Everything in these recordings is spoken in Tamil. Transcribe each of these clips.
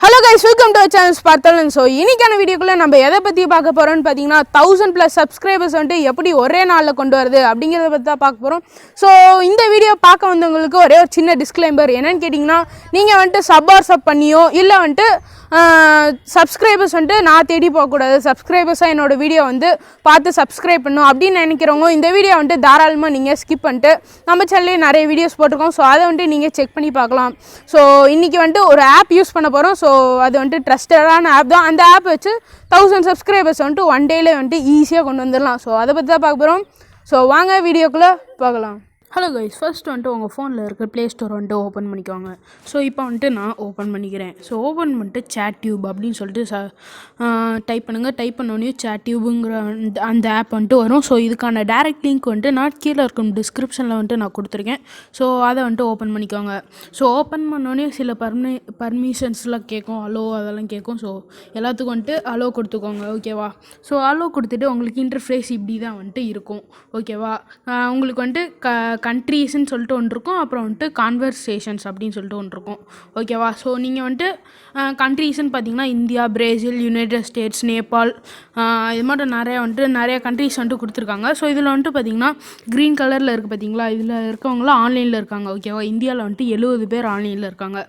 Hello guys, welcome to our channel Spartal. So இன்னைக்கான வீடியோக்குள்ள நம்ம எதை பத்தி பார்க்க போறோம்னு பாத்தீங்கன்னா 1000+ சப்ஸ்கிரைபர்ஸ் வந்து எப்படி ஒரே நாள்ல கொண்டு வரது அப்படிங்கறத பத்தி தான் பார்க்க போறோம். சோ இந்த வீடியோ பார்க்க வந்தவங்களுக்கு ஒரே ஒரு சின்ன டிஸ்க்ளைமர் என்னன்னு கேட்டிங்கன்னா நீங்க வந்து சப் பண்ணியோ இல்ல வந்து சப்ஸ்கிரைபர்ஸ் வந்து நான் தேடி போக கூடாது சப்ஸ்கிரைபர்ஸா என்னோட வீடியோ வந்து பார்த்து சப்ஸ்கிரைப் பண்ணனும் அப்படி நினைக்கிறவங்க இந்த வீடியோ வந்து தாராளமா நீங்க ஸ்கிப் பண்ணிட்டு நம்ம சேனல்ல நிறைய வீடியோஸ் போட்டுருக்கோம். சோ அதை வந்து நீங்க செக் பண்ணி பார்க்கலாம். சோ இன்னைக்கு வந்து ஒரு ஆப் யூஸ் பண்ண போறோம். ஸோ அது வந்துட்டு ட்ரஸ்டடான ஆப் தான். அந்த ஆப் வச்சு 1000 சப்ஸ்கிரைபர்ஸ் வந்துட்டு ஒன் டேலே வந்துட்டு ஈஸியாக கொண்டு வந்துடலாம். ஸோ அதை பற்றி தான் பார்க்க போகிறோம். ஸோ வாங்க வீடியோக்குள்ளே பார்க்கலாம். ஹலோ கைஸ், ஃபர்ஸ்ட் வந்துட்டு உங்கள் ஃபோனில் இருக்க ப்ளே ஸ்டோர் வந்துட்டு ஓப்பன் பண்ணிக்கோங்க. ஸோ இப்போ வந்துட்டு நான் ஓப்பன் பண்ணிக்கிறேன். ஸோ ஓப்பன் பண்ணிட்டு சேட் டியூப் அப்படின்னு சொல்லிட்டு டைப் பண்ணுங்கள். டைப் பண்ணோடனே சேட் டியூபுங்கிற அந்த ஆப் வந்துட்டு வரும். ஸோ இதுக்கான டேரெக்ட் லிங்க் வந்துட்டு நான் கீழே இருக்கும் டிஸ்கிரிப்ஷனில் வந்துட்டு நான் கொடுத்துருக்கேன். ஸோ அதை வந்துட்டு ஓப்பன் பண்ணிக்கோங்க. ஸோ ஓப்பன் பண்ணோடனே சில பர்மிஷன்ஸ்லாம் கேட்கும், அலோ அதெல்லாம் கேட்கும். ஸோ எல்லாத்துக்கும் வந்துட்டு அலோ கொடுத்துக்கோங்க, ஓகேவா. ஸோ அலோ கொடுத்துட்டு உங்களுக்கு இன்டர்ஃபேஸ் இப்படி தான் வந்துட்டு இருக்கும், ஓகேவா. உங்களுக்கு வந்துட்டு கண்ட்ரீஸ்ன்னு சொல்லிட்டு ஒன்று இருக்கும், அப்புறம் வந்துட்டு கான்வர்சேஷன்ஸ் அப்படின்னு சொல்லிட்டு ஒன்று இருக்கும், ஓகேவா. ஸோ நீங்கள் வந்துட்டு கண்ட்ரீஸ்ன்னு பார்த்தீங்கன்னா India, Brazil, United states, Nepal, இது மட்டும் நிறைய கண்ட்ரீஸ் வந்துட்டு கொடுத்துருக்காங்க. ஸோ இதில் வந்துட்டு பார்த்தீங்கன்னா க்ரீன் கலரில் இருக்குது பார்த்தீங்களா, இதில் இருக்கவங்களாம் ஆன்லைனில் இருக்காங்க, ஓகேவா. இந்தியாவில் வந்துட்டு 70 பேர் ஆன்லைனில் இருக்காங்க,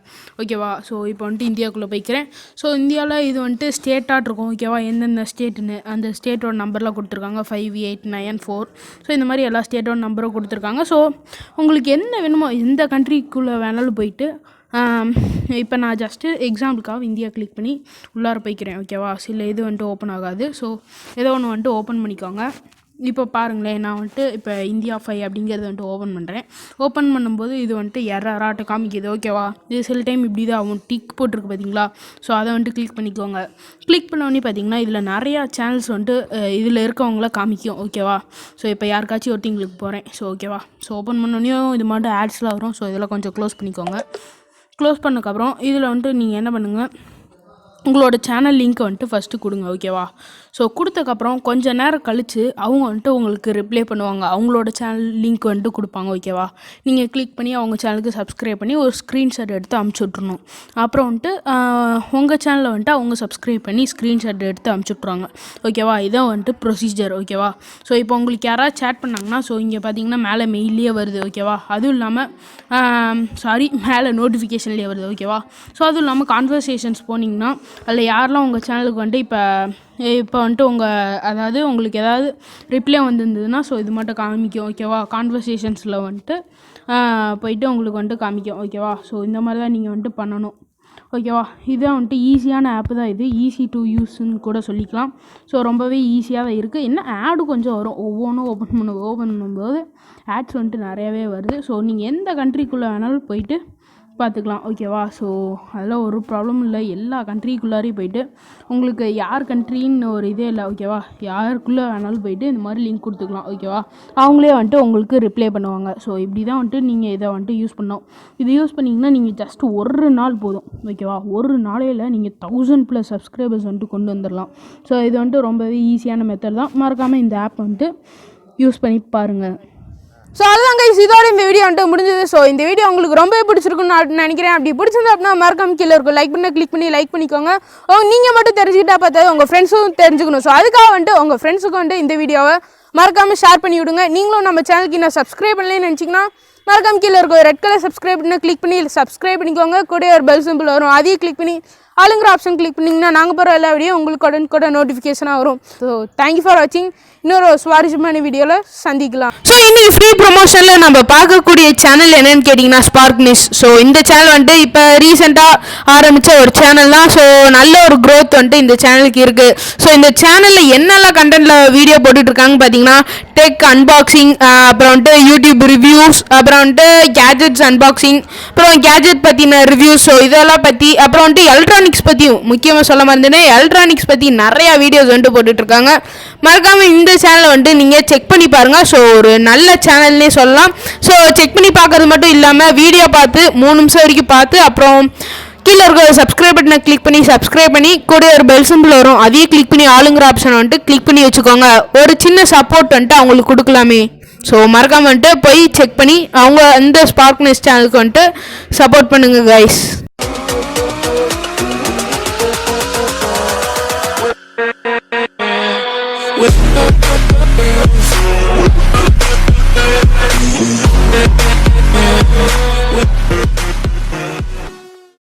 ஓகேவா. ஸோ இப்போ வந்துட்டு இந்தியாவுக்குள்ளே போய்க்கிறேன். ஸோ இந்தியாவில் இது வந்துட்டு ஸ்டேட்டாக இருக்கும், ஓகேவா. எந்தெந்த ஸ்டேட்டுன்னு அந்த ஸ்டேட்டோட நம்பர்லாம் கொடுத்துருக்காங்க, 5, 8, 9, 4. ஸோ இந்த மாதிரி எல்லா ஸ்டேட்டோட நம்பரும் கொடுத்துருக்காங்க. ஸோ உங்களுக்கு என்ன வேணுமோ எந்த கண்ட்ரிக்குள்ளே வேணாலும் போயிட்டு இப்போ நான் ஜஸ்ட்டு எக்ஸாம்பிளுக்காக இந்தியா கிளிக் பண்ணி உள்ளார போய்க்கிறேன், ஓகேவா. சில இது வந்துட்டு ஓப்பன் ஆகாது. ஸோ ஏதோ ஒன்று வந்துட்டு ஓப்பன் பண்ணிக்கோங்க. இப்போ பாருங்களேன், நான் வந்துட்டு இப்போ இந்தியா 5 அப்படிங்கிறது வந்துட்டு ஓப்பன் பண்ணுறேன். ஓப்பன் பண்ணும்போது இது வந்துட்டு எரராட்டு காமிக்குது, ஓகேவா. இது சில டைம் இப்படி தான் ஆகும், டிக் போட்டிருக்கு பார்த்தீங்களா. ஸோ அதை வந்துட்டு கிளிக் பண்ணிக்கோங்க. கிளிக் பண்ணோடனே பார்த்தீங்கன்னா இதில் நிறையா சேனல்ஸ் வந்துட்டு இதில் இருக்கவங்கள காமிக்கும், ஓகேவா. ஸோ இப்போ யாருக்காச்சும் ஒருத்தங்களுக்கு போகிறேன். ஸோ ஓகேவா. ஸோ ஓப்பன் பண்ணோடனையும் இது மட்டும் ஆட்ஸ்லாம் வரும். ஸோ இதெல்லாம் கொஞ்சம் க்ளோஸ் பண்ணிக்கோங்க. க்ளோஸ் பண்ணக்கப்புறம் இதில் வந்துட்டு நீங்கள் என்ன பண்ணுங்கள், உங்களோட சேனல் லிங்க்கை வந்துட்டு ஃபஸ்ட்டு கொடுங்க, ஓகேவா. ஸோ கொடுத்தக்கப்புறம் கொஞ்சம் நேரம் கழித்து அவங்க வந்துட்டு உங்களுக்கு ரிப்ளை பண்ணுவாங்க, அவங்களோட சேனல் லிங்க் வந்துட்டு கொடுப்பாங்க, ஓகேவா. நீங்கள் கிளிக் பண்ணி அவங்க சேனலுக்கு சப்ஸ்கிரைப் பண்ணி ஒரு ஸ்க்ரீன்ஷாட் எடுத்து அமுச்சு விட்ருணும். அப்புறம் வந்துட்டு உங்கள் சேனலில் வந்துட்டு அவங்க சப்ஸ்கிரைப் பண்ணி ஸ்க்ரீன்ஷாட் எடுத்து அமுச்சு விட்ருவாங்க, ஓகேவா. இதான் வந்துட்டு ப்ரொசீஜர், ஓகேவா. ஸோ இப்போ உங்களுக்கு யாராவது சேட் பண்ணாங்கன்னா ஸோ இங்கே பார்த்தீங்கன்னா மேலே மெயிலே வருது, ஓகேவா. அதுவும் இல்லாமல் மேலே நோட்டிஃபிகேஷன்லேயே வருது, ஓகேவா. ஸோ அதுவும் இல்லாமல் கான்வர்சேஷன்ஸ் போனீங்கன்னா அதில் யாரெல்லாம் உங்கள் சேனலுக்கு வந்துட்டு இப்போ வந்துட்டு அதாவது உங்களுக்கு ஏதாவது ரிப்ளை வந்துருந்ததுன்னா ஸோ இது மட்டும் காமிக்கும், ஓகேவா. கான்வர்சேஷன்ஸில் வந்துட்டு போயிட்டு உங்களுக்கு வந்துட்டு காமிக்கும், ஓகேவா. ஸோ இந்த மாதிரி தான் நீங்கள் வந்துட்டு பண்ணணும், ஓகேவா. இதுதான் வந்துட்டு ஈஸியான ஆப்பு தான் இது, ஈஸி டு யூஸ்ன்னு கூட சொல்லிக்கலாம். ஸோ ரொம்பவே ஈஸியாக தான் இருக்குது. என்ன ஆடு கொஞ்சம் வரும், ஒவ்வொன்றும் ஓப்பன் பண்ணும்போது ஆட்ஸ் வந்துட்டு நிறையாவே வருது. ஸோ நீங்கள் எந்த கண்ட்ரிக்குள்ளே வேணாலும் போயிட்டு பார்த்துக்கலாம், ஓகேவா. ஸோ அதெல்லாம் ஒரு ப்ராப்ளமும் இல்லை. எல்லா கண்ட்ரிக்குள்ளாரையும் போயிட்டு உங்களுக்கு யார் கண்ட்ரின்னு ஒரு இதே இல்லை, ஓகேவா. யாருக்குள்ளே வேணாலும் போயிட்டு இந்த மாதிரி லிங்க் கொடுத்துக்கலாம், ஓகேவா. அவங்களே வந்துட்டு உங்களுக்கு ரிப்ளை பண்ணுவாங்க. ஸோ இப்படி தான் வந்துட்டு நீங்கள் இதை வந்துட்டு யூஸ் பண்ணோம். இது யூஸ் பண்ணிங்கன்னா நீங்கள் ஜஸ்ட் ஒரு நாள் போதும், ஓகேவா. ஒரு நாளையில் நீங்கள் 1000+ சப்ஸ்கிரைபர்ஸ் வந்துட்டு கொண்டு வந்துடலாம். ஸோ இது வந்துட்டு ரொம்பவே ஈஸியான மெத்தட் தான். மறக்காமல் இந்த ஆப் வந்துட்டு யூஸ் பண்ணி பாருங்கள். ஸோ அதுதான் கைஸ், இதோட இந்த வீடியோ வந்துட்டு முடிஞ்சது. ஸோ இந்த வீடியோ உங்களுக்கு ரொம்பவே பிடிச்சிருக்குன்னு நான் நினைக்கிறேன். அப்படி பிடிச்சிருந்தா அப்படின்னா மறக்காம கீழே இருக்கும் லைக் பண்ண கிளிக் பண்ணி லைக் பண்ணிக்கோங்க. நீங்கள் மட்டும் தெரிஞ்சுக்கிட்டா பார்த்தா உங்கள் ஃப்ரெண்ட்ஸும் தெரிஞ்சுக்கணும். ஸோ அதுக்காக வந்துட்டு உங்கள் ஃப்ரெண்ட்ஸுக்கு வந்துட்டு இந்த வீடியோவை மறக்காமல் ஷேர் பண்ணி விடுங்க. நீங்களும் நம்ம சேனலுக்கு இன்னும் சப்ஸ்கிரைப் பண்ணலன்னு நினச்சிங்கன்னா மறக்காம கீழே இருக்கும் ரெட் கலர் சப்ஸ்கிரைப் பண்ணி கிளிக் பண்ணி சப்ஸ்கிரைப் பண்ணிக்கோங்க. கூட ஒரு பெல் சிம்பிள் வரும், அதையும் கிளிக் பண்ணி ஆளுங்கிற ஆப்ஷன் கிளிக் பண்ணிங்கன்னா நாங்கள் போகிற எல்லா வீடியோ உங்களுக்கு கூட நோட்டிஃபிகேஷனாக வரும். ஸோ தேங்க்யூ ஃபார் வாட்சிங். இன்னொரு சுவாரஸ்யமான வீடியோவில் சந்திக்கலாம். ஸோ இன்னைக்கு ஃப்ரீ ப்ரொமோஷனில் நம்ம பார்க்கக்கூடிய சேனல் என்னன்னு கேட்டிங்கன்னா ஸ்பார்க் நியூஸ். ஸோ இந்த சேனல் வந்துட்டு இப்போ ரீசெண்டாக ஆரம்பித்த ஒரு சேனல் தான். ஸோ நல்ல ஒரு க்ரோத் வந்துட்டு இந்த சேனலுக்கு இருக்குது. ஸோ இந்த சேனலில் என்னெல்லாம் கண்டென்ட்டில் வீடியோ போட்டுட்ருக்காங்க பார்த்தீங்கன்னா டெக் அன்பாக்சிங், அப்புறம் வந்துட்டு யூடியூப் ரிவ்யூஸ், அப்புறம் வந்துட்டு கேஜெட்ஸ் அன்பாக்சிங், அப்புறம் கேஜெட் பற்றின ரிவ்யூஸ். ஸோ இதெல்லாம் பற்றி அப்புறம் வந்துட்டு எலக்ட்ரானிக்ஸ் பற்றியும் முக்கியமாக சொல்ல மறந்துட்டேன், எலக்ட்ரானிக்ஸ் பற்றி நிறையா வீடியோஸ் வந்துட்டு போட்டுட்ருக்காங்க. மறக்காமல் இந்த சேனலை வந்துட்டு நீங்கள் செக் பண்ணி பாருங்கள். ஸோ ஒரு நல்ல சேனல்னே சொல்லலாம். ஸோ செக் பண்ணி பார்க்கறது மட்டும் இல்லாமல் வீடியோ பார்த்து 3 நிமிஷம் வரைக்கும் பார்த்து அப்புறம் கீழே இருக்க சப்ஸ்கிரைப் பட்டனை கிளிக் பண்ணி சப்ஸ்கிரைப் பண்ணி கூட ஒரு பெல் சிம்பிள் வரும், அதையும் கிளிக் பண்ணி ஆளுங்கிற ஆப்ஷனை வந்துட்டு கிளிக் பண்ணி வச்சுக்கோங்க. ஒரு சின்ன சப்போர்ட் வந்துட்டு அவங்களுக்கு கொடுக்கலாமே. ஸோ மறக்காம வந்துட்டு போய் செக் பண்ணி அவங்க இந்த ஸ்பார்க் நியூஸ் சேனலுக்கு வந்துட்டு சப்போர்ட் பண்ணுங்கள் கைஸ்.